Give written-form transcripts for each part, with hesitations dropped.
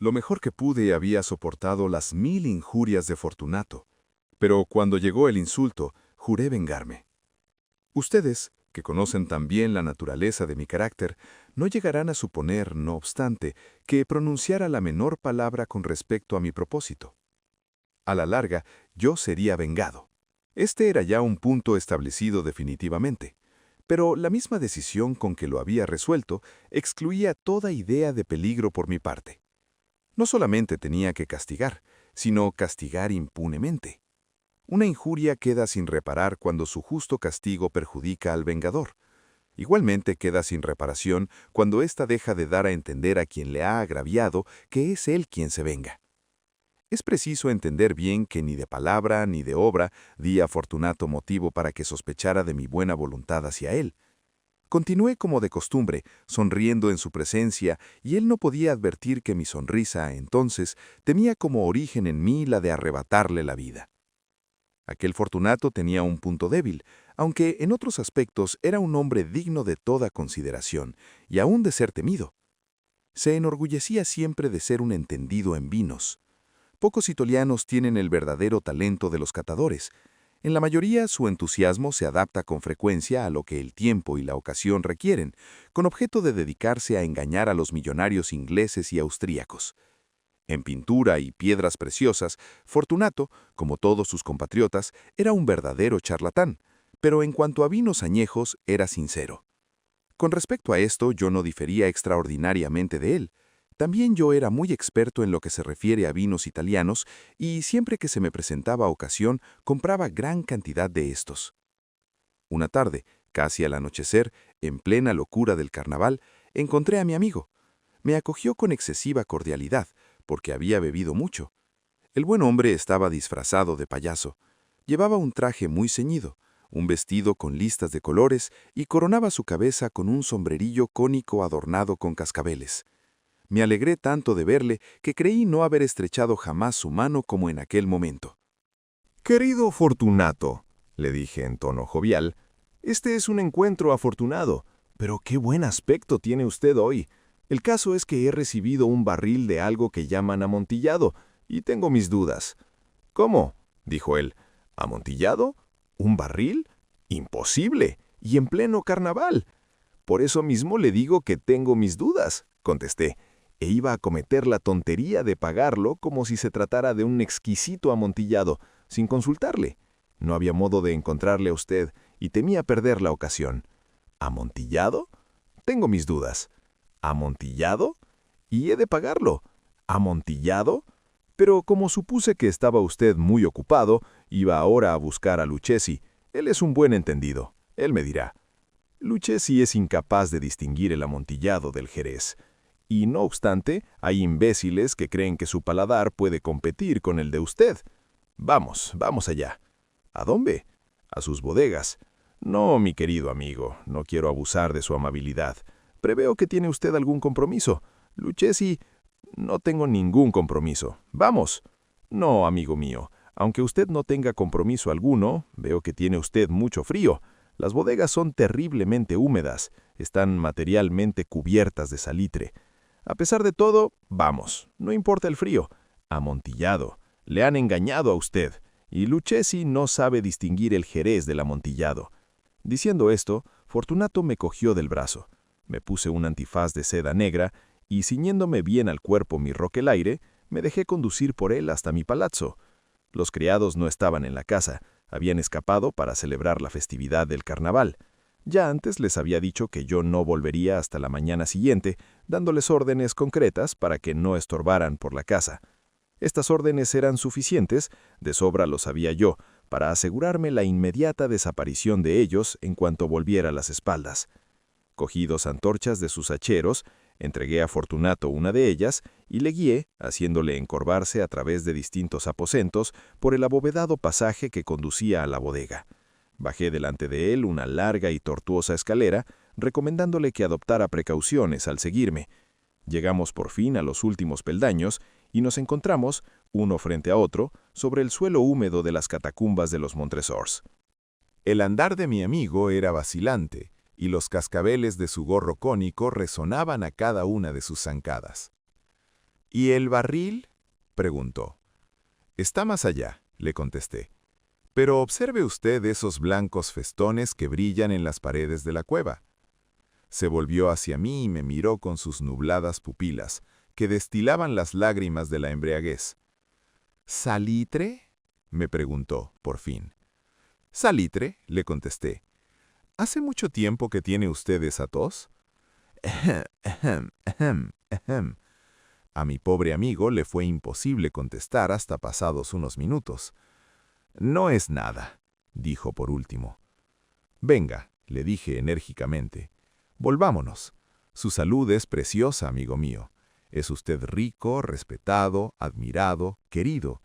Lo mejor que pude había soportado las 1000 injurias de Fortunato, pero cuando llegó el insulto, juré vengarme. Ustedes, que conocen también la naturaleza de mi carácter, no llegarán a suponer, no obstante, que pronunciara la menor palabra con respecto a mi propósito. A la larga, yo sería vengado. Este era ya un punto establecido definitivamente, pero la misma decisión con que lo había resuelto excluía toda idea de peligro por mi parte. No solamente tenía que castigar, sino castigar impunemente. Una injuria queda sin reparar cuando su justo castigo perjudica al vengador. Igualmente queda sin reparación cuando ésta deja de dar a entender a quien le ha agraviado que es él quien se venga. Es preciso entender bien que ni de palabra ni de obra di a Fortunato motivo para que sospechara de mi buena voluntad hacia él. Continué como de costumbre, sonriendo en su presencia, y él no podía advertir que mi sonrisa, entonces, tenía como origen en mí la de arrebatarle la vida. Aquel Fortunato tenía un punto débil, aunque en otros aspectos era un hombre digno de toda consideración, y aún de ser temido. Se enorgullecía siempre de ser un entendido en vinos. Pocos italianos tienen el verdadero talento de los catadores. En la mayoría, su entusiasmo se adapta con frecuencia a lo que el tiempo y la ocasión requieren, con objeto de dedicarse a engañar a los millonarios ingleses y austríacos. En pintura y piedras preciosas, Fortunato, como todos sus compatriotas, era un verdadero charlatán, pero en cuanto a vinos añejos, era sincero. Con respecto a esto, yo no difería extraordinariamente de él. También yo era muy experto en lo que se refiere a vinos italianos y siempre que se me presentaba ocasión, compraba gran cantidad de estos. Una tarde, casi al anochecer, en plena locura del carnaval, encontré a mi amigo. Me acogió con excesiva cordialidad, porque había bebido mucho. El buen hombre estaba disfrazado de payaso. Llevaba un traje muy ceñido, un vestido con listas de colores y coronaba su cabeza con un sombrerillo cónico adornado con cascabeles. Me alegré tanto de verle que creí no haber estrechado jamás su mano como en aquel momento. Querido Fortunato, le dije en tono jovial, este es un encuentro afortunado, pero qué buen aspecto tiene usted hoy. El caso es que he recibido un barril de algo que llaman amontillado, y tengo mis dudas. ¿Cómo?, dijo él. ¿Amontillado? ¿Un barril? Imposible, y en pleno carnaval. Por eso mismo le digo que tengo mis dudas, contesté, e iba a cometer la tontería de pagarlo como si se tratara de un exquisito amontillado, sin consultarle. No había modo de encontrarle a usted, y temía perder la ocasión. ¿Amontillado? Tengo mis dudas. ¿Amontillado? Y he de pagarlo. ¿Amontillado? Pero como supuse que estaba usted muy ocupado, iba ahora a buscar a Luchesi. Él es un buen entendido. Él me dirá. Luchesi es incapaz de distinguir el amontillado del Jerez. Y no obstante, hay imbéciles que creen que su paladar puede competir con el de usted. Vamos, vamos allá. ¿A dónde? A sus bodegas. No, mi querido amigo, no quiero abusar de su amabilidad. Preveo que tiene usted algún compromiso. Luchesi, no tengo ningún compromiso. Vamos. No, amigo mío, aunque usted no tenga compromiso alguno, veo que tiene usted mucho frío. Las bodegas son terriblemente húmedas, están materialmente cubiertas de salitre. A pesar de todo, vamos, no importa el frío. Amontillado. Le han engañado a usted, y Luchesi no sabe distinguir el Jerez del amontillado. Diciendo esto, Fortunato me cogió del brazo. Me puse un antifaz de seda negra y, ciñéndome bien al cuerpo mi roquelaire, me dejé conducir por él hasta mi palazzo. Los criados no estaban en la casa, habían escapado para celebrar la festividad del carnaval. Ya antes les había dicho que yo no volvería hasta la mañana siguiente, dándoles órdenes concretas para que no estorbaran por la casa. Estas órdenes eran suficientes, de sobra lo sabía yo, para asegurarme la inmediata desaparición de ellos en cuanto volviera las espaldas. Cogí 2 antorchas de sus hacheros, entregué a Fortunato una de ellas y le guié, haciéndole encorvarse a través de distintos aposentos por el abovedado pasaje que conducía a la bodega. Bajé delante de él una larga y tortuosa escalera, recomendándole que adoptara precauciones al seguirme. Llegamos por fin a los últimos peldaños y nos encontramos, uno frente a otro, sobre el suelo húmedo de las catacumbas de los Montresors. El andar de mi amigo era vacilante, y los cascabeles de su gorro cónico resonaban a cada una de sus zancadas. ¿Y el barril? Preguntó. Está más allá, le contesté. Pero observe usted esos blancos festones que brillan en las paredes de la cueva. Se volvió hacia mí y me miró con sus nubladas pupilas, que destilaban las lágrimas de la embriaguez. ¿Salitre? Me preguntó, por fin. «Salitre», le contesté. «¿Hace mucho tiempo que tiene usted esa tos?» A mi pobre amigo le fue imposible contestar hasta pasados unos minutos. «No es nada», dijo por último. «Venga», le dije enérgicamente. «Volvámonos. Su salud es preciosa, amigo mío. Es usted rico, respetado, admirado, querido.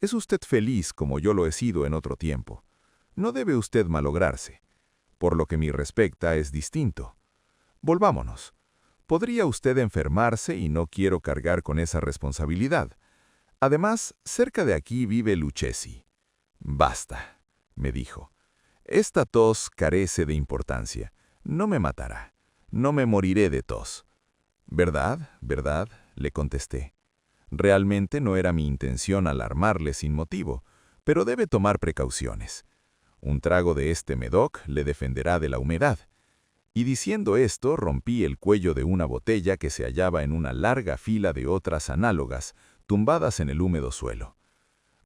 Es usted feliz como yo lo he sido en otro tiempo. No debe usted malograrse. Por lo que me respecta es distinto. Volvámonos. Podría usted enfermarse y no quiero cargar con esa responsabilidad. Además, cerca de aquí vive Lucchesi». «Basta», me dijo. «Esta tos carece de importancia. No me matará. No me moriré de tos». «¿Verdad? ¿Verdad?», le contesté. Realmente no era mi intención alarmarle sin motivo, pero debe tomar precauciones. Un trago de este Medoc le defenderá de la humedad. Y diciendo esto, rompí el cuello de una botella que se hallaba en una larga fila de otras análogas, tumbadas en el húmedo suelo.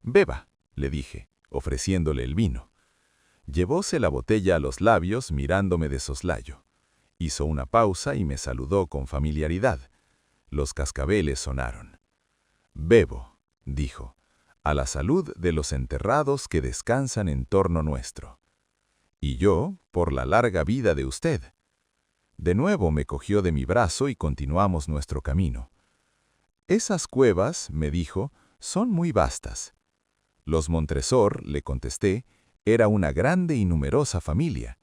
«Beba», le dije, ofreciéndole el vino. Llevóse la botella a los labios mirándome de soslayo. Hizo una pausa y me saludó con familiaridad. Los cascabeles sonaron. «Bebo», dijo, «a la salud de los enterrados que descansan en torno nuestro. Y yo, por la larga vida de usted». De nuevo me cogió de mi brazo y continuamos nuestro camino. «Esas cuevas», me dijo, «son muy vastas». Los Montresor, le contesté, era una grande y numerosa familia.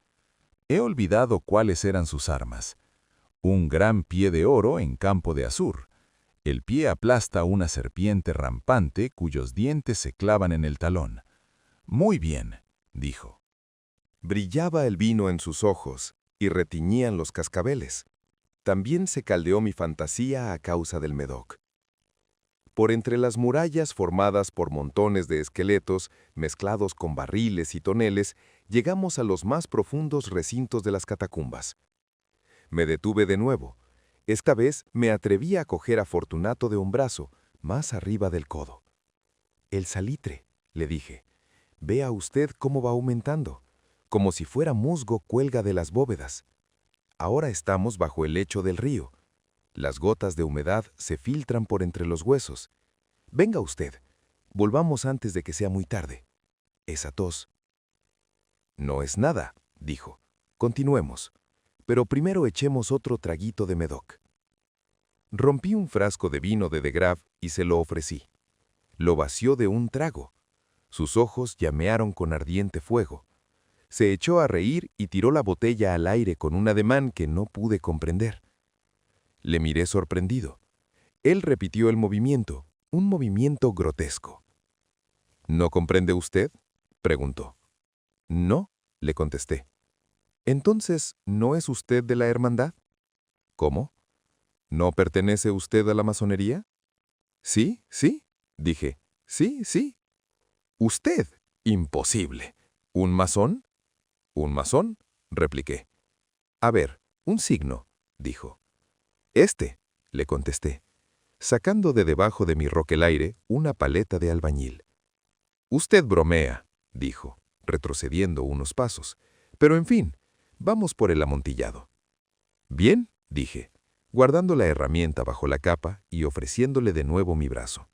He olvidado cuáles eran sus armas. Un gran pie de oro en campo de azur. El pie aplasta una serpiente rampante cuyos dientes se clavan en el talón. «Muy bien», dijo. Brillaba el vino en sus ojos y retiñían los cascabeles. También se caldeó mi fantasía a causa del Medoc. Por entre las murallas formadas por montones de esqueletos, mezclados con barriles y toneles, llegamos a los más profundos recintos de las catacumbas. Me detuve de nuevo. Esta vez me atreví a coger a Fortunato de un brazo, más arriba del codo. «El salitre», le dije. «Vea usted cómo va aumentando. Como si fuera musgo cuelga de las bóvedas. Ahora estamos bajo el lecho del río. Las gotas de humedad se filtran por entre los huesos. Venga usted, volvamos antes de que sea muy tarde. Esa tos». «No es nada», dijo. «Continuemos. Pero primero echemos otro traguito de Medoc». Rompí un frasco de vino de Grave y se lo ofrecí. Lo vació de un trago. Sus ojos llamearon con ardiente fuego. Se echó a reír y tiró la botella al aire con un ademán que no pude comprender. Le miré sorprendido. Él repitió el movimiento, un movimiento grotesco. «¿No comprende usted?», preguntó. «No», le contesté. «Entonces, ¿no es usted de la hermandad?». «¿Cómo? ¿No pertenece usted a la masonería?». «Sí, sí», dije. «Sí, sí». «¿Usted? Imposible. ¿Un masón?». «¿Un masón?», repliqué. «A ver, un signo», dijo. «Este», le contesté, sacando de debajo de mi roquelaire una paleta de albañil. «Usted bromea», dijo, retrocediendo unos pasos. «Pero en fin, vamos por el amontillado». «Bien», dije, guardando la herramienta bajo la capa y ofreciéndole de nuevo mi brazo.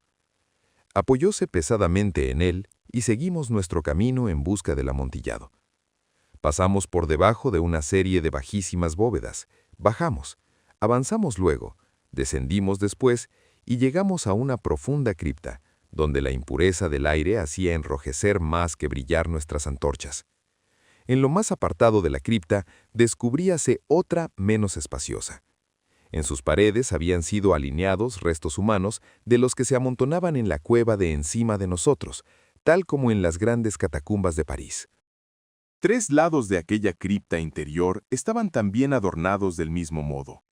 Apoyóse pesadamente en él y seguimos nuestro camino en busca del amontillado. Pasamos por debajo de una serie de bajísimas bóvedas, bajamos, avanzamos luego, descendimos después y llegamos a una profunda cripta, donde la impureza del aire hacía enrojecer más que brillar nuestras antorchas. En lo más apartado de la cripta descubríase otra menos espaciosa. En sus paredes habían sido alineados restos humanos de los que se amontonaban en la cueva de encima de nosotros, tal como en las grandes catacumbas de París. 3 lados de aquella cripta interior estaban también adornados del mismo modo.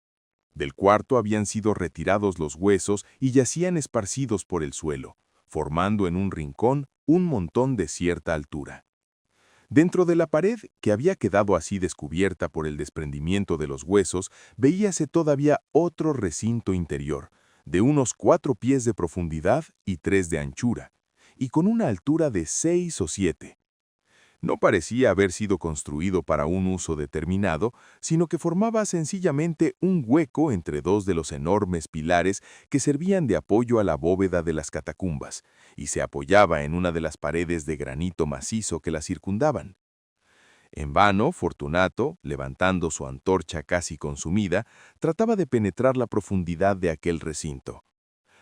Del cuarto habían sido retirados los huesos y yacían esparcidos por el suelo, formando en un rincón un montón de cierta altura. Dentro de la pared, que había quedado así descubierta por el desprendimiento de los huesos, veíase todavía otro recinto interior, de unos 4 pies de profundidad y 3 de anchura, y con una altura de 6 o 7. No parecía haber sido construido para un uso determinado, sino que formaba sencillamente un hueco entre 2 de los enormes pilares que servían de apoyo a la bóveda de las catacumbas, y se apoyaba en una de las paredes de granito macizo que la circundaban. En vano, Fortunato, levantando su antorcha casi consumida, trataba de penetrar la profundidad de aquel recinto.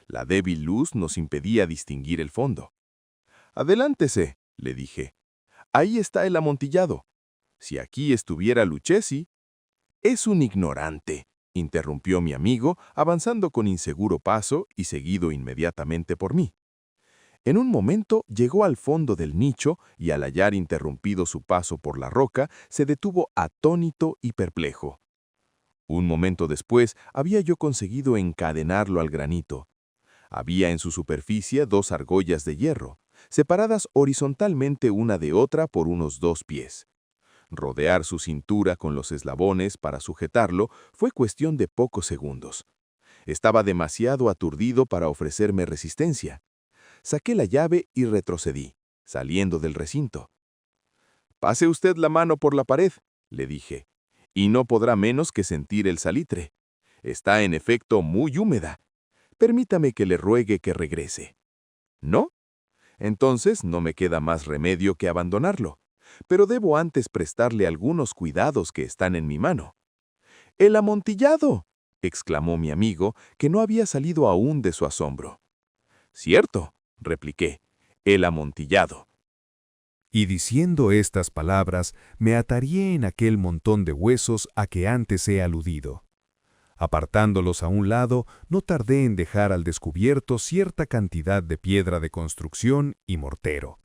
La débil luz nos impedía distinguir el fondo. «Adelántese», le dije. «Ahí está el amontillado. Si aquí estuviera Lucchesi». «Es un ignorante», interrumpió mi amigo, avanzando con inseguro paso y seguido inmediatamente por mí. En un momento llegó al fondo del nicho y al hallar interrumpido su paso por la roca, se detuvo atónito y perplejo. Un momento después había yo conseguido encadenarlo al granito. Había en su superficie 2 argollas de hierro, separadas horizontalmente una de otra por unos 2 pies. Rodear su cintura con los eslabones para sujetarlo fue cuestión de pocos segundos. Estaba demasiado aturdido para ofrecerme resistencia. Saqué la llave y retrocedí, saliendo del recinto. «Pase usted la mano por la pared», le dije, «y no podrá menos que sentir el salitre. Está en efecto muy húmeda. Permítame que le ruegue que regrese». «¿No? Entonces no me queda más remedio que abandonarlo, pero debo antes prestarle algunos cuidados que están en mi mano». «¡El amontillado!», exclamó mi amigo, que no había salido aún de su asombro. «Cierto», repliqué, «el amontillado». Y diciendo estas palabras, me ataría en aquel montón de huesos a que antes he aludido. Apartándolos a un lado, no tardé en dejar al descubierto cierta cantidad de piedra de construcción y mortero.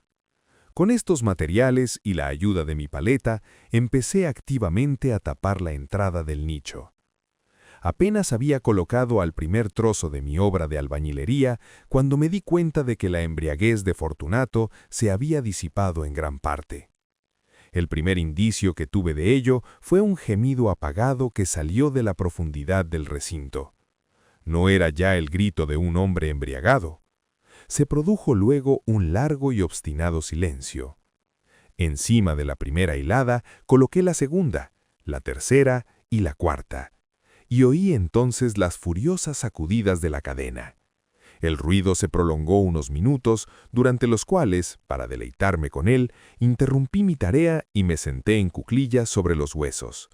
Con estos materiales y la ayuda de mi paleta, empecé activamente a tapar la entrada del nicho. Apenas había colocado al primer trozo de mi obra de albañilería cuando me di cuenta de que la embriaguez de Fortunato se había disipado en gran parte. El primer indicio que tuve de ello fue un gemido apagado que salió de la profundidad del recinto. No era ya el grito de un hombre embriagado. Se produjo luego un largo y obstinado silencio. Encima de la primera hilada coloqué la segunda, la tercera y la cuarta, y oí entonces las furiosas sacudidas de la cadena. El ruido se prolongó unos minutos, durante los cuales, para deleitarme con él, interrumpí mi tarea y me senté en cuclillas sobre los huesos.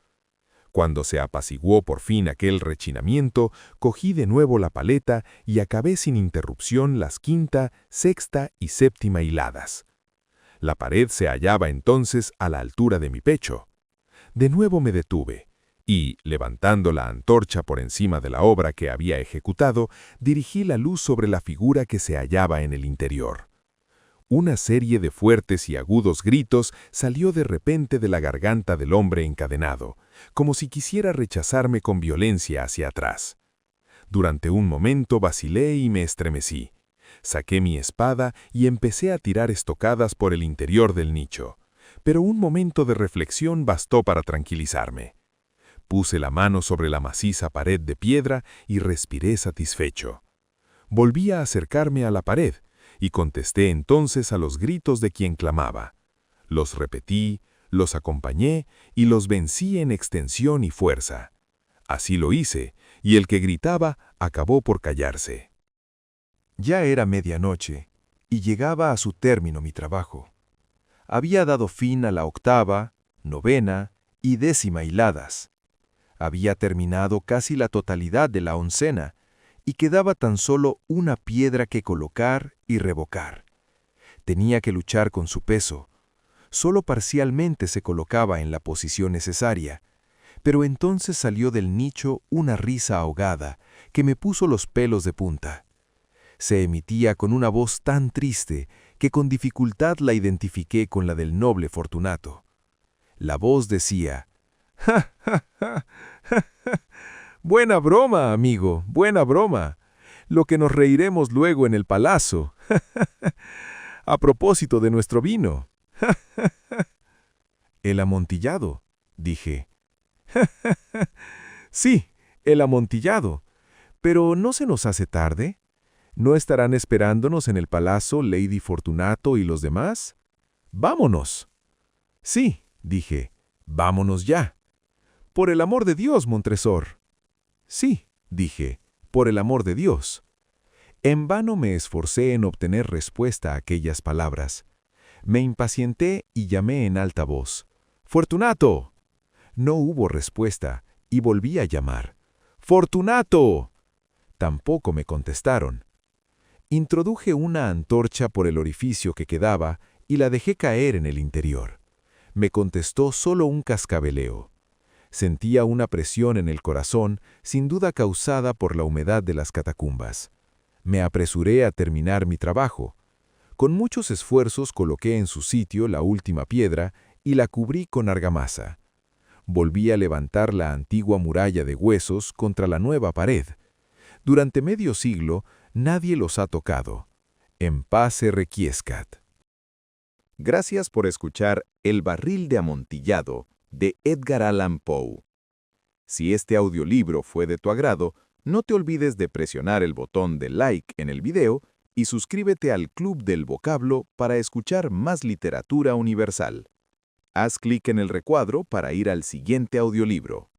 Cuando se apaciguó por fin aquel rechinamiento, cogí de nuevo la paleta y acabé sin interrupción las quinta, sexta y séptima hiladas. La pared se hallaba entonces a la altura de mi pecho. De nuevo me detuve y, levantando la antorcha por encima de la obra que había ejecutado, dirigí la luz sobre la figura que se hallaba en el interior. Una serie de fuertes y agudos gritos salió de repente de la garganta del hombre encadenado, como si quisiera rechazarme con violencia hacia atrás. Durante un momento vacilé y me estremecí. Saqué mi espada y empecé a tirar estocadas por el interior del nicho, pero un momento de reflexión bastó para tranquilizarme. Puse la mano sobre la maciza pared de piedra y respiré satisfecho. Volví a acercarme a la pared y contesté entonces a los gritos de quien clamaba. Los repetí, los acompañé y los vencí en extensión y fuerza. Así lo hice, y el que gritaba acabó por callarse. Ya era medianoche, y llegaba a su término mi trabajo. Había dado fin a la octava, novena y décima hiladas. Había terminado casi la totalidad de la oncena, y quedaba tan solo una piedra que colocar y revocar. Tenía que luchar con su peso. Solo parcialmente se colocaba en la posición necesaria, pero entonces salió del nicho una risa ahogada que me puso los pelos de punta. Se emitía con una voz tan triste que con dificultad la identifiqué con la del noble Fortunato. La voz decía: «¡Ja, ja, ja, ja, ja! Buena broma, amigo, buena broma. Lo que nos reiremos luego en el palacio. A propósito de nuestro vino. El amontillado, dije. Sí, el amontillado. Pero ¿no se nos hace tarde? ¿No estarán esperándonos en el palacio Lady Fortunato y los demás? ¡Vámonos! Sí, dije, vámonos ya. Por el amor de Dios, Montresor. Sí, dije, por el amor de Dios. En vano me esforcé en obtener respuesta a aquellas palabras. Me impacienté y llamé en alta voz. ¡Fortunato! No hubo respuesta y volví a llamar. ¡Fortunato! Tampoco me contestaron. Introduje una antorcha por el orificio que quedaba y la dejé caer en el interior. Me contestó solo un cascabeleo. Sentía una presión en el corazón, sin duda causada por la humedad de las catacumbas. Me apresuré a terminar mi trabajo. Con muchos esfuerzos coloqué en su sitio la última piedra y la cubrí con argamasa. Volví a levantar la antigua muralla de huesos contra la nueva pared. Durante medio siglo nadie los ha tocado. En pace requiescat. Gracias por escuchar El barril de amontillado de Edgar Allan Poe. Si este audiolibro fue de tu agrado, no te olvides de presionar el botón de like en el video y suscríbete al Club del Vocablo para escuchar más literatura universal. Haz clic en el recuadro para ir al siguiente audiolibro.